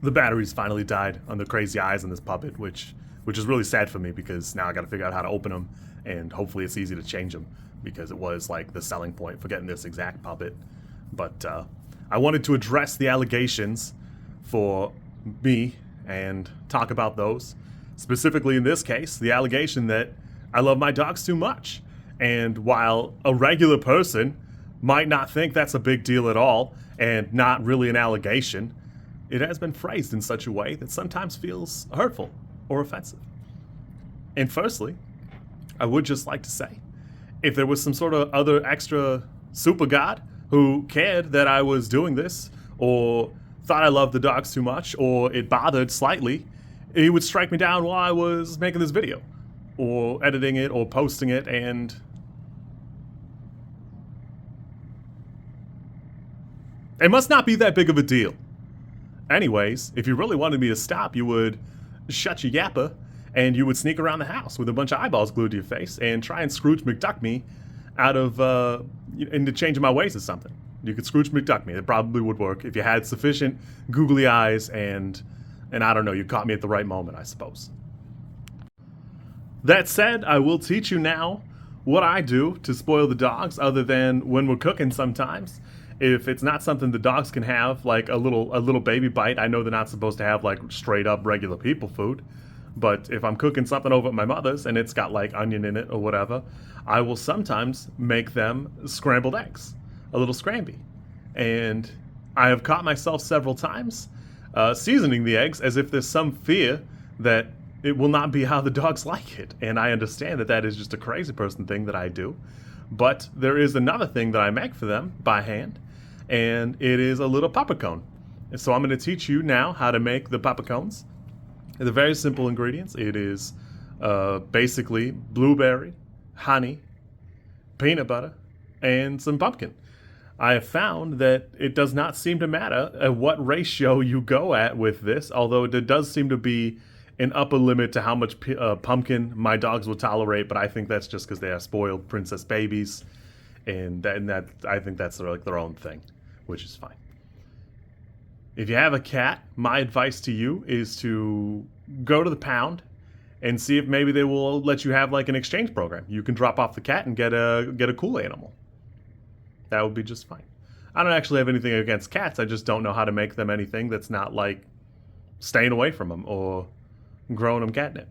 The batteries finally died on the crazy eyes on this puppet, which is really sad for me because now I got to figure out how to open them, and hopefully it's easy to change them because it was like the selling point for getting this exact puppet. But I wanted to address the allegations for me and talk about those. Specifically in this case, the allegation that I love my dogs too much. And while a regular person might not think that's a big deal at all and not really an allegation, it has been phrased in such a way that sometimes feels hurtful or offensive. And firstly, I would just like to say, if there was some sort of other extra super god who cared that I was doing this, or thought I loved the dogs too much, or it bothered slightly, he would strike me down while I was making this video, or editing it, or posting it, and it must not be that big of a deal. Anyways, if you really wanted me to stop, you would shut your yapper and you would sneak around the house with a bunch of eyeballs glued to your face and try and Scrooge McDuck me out of into changing my ways or something. You could Scrooge McDuck me. It probably would work if you had sufficient googly eyes and I don't know, you caught me at the right moment, I suppose. That said, I will teach you now what I do to spoil the dogs, other than when we're cooking sometimes. If it's not something the dogs can have, like a little baby bite, I know they're not supposed to have like straight up regular people food. But if I'm cooking something over at my mother's and it's got like onion in it or whatever, I will sometimes make them scrambled eggs, a little scramby. And I have caught myself several times seasoning the eggs as if there's some fear that it will not be how the dogs like it. And I understand that that is just a crazy person thing that I do. But there is another thing that I make for them by hand, and it is a little popcorn. And so I'm going to teach you now how to make the popcorns. The very simple ingredients. It is basically blueberry, honey, peanut butter, and some pumpkin. I have found that it does not seem to matter at what ratio you go at with this, although there does seem to be an upper limit to how much pumpkin my dogs will tolerate, but I think that's just because they are spoiled princess babies, and that I think that's like their own thing, which is fine. If you have a cat, my advice to you is to go to the pound and see if maybe they will let you have like an exchange program. You can drop off the cat and get a cool animal. That would be just fine. I don't actually have anything against cats. I just don't know how to make them anything that's not like staying away from them or growing them catnip.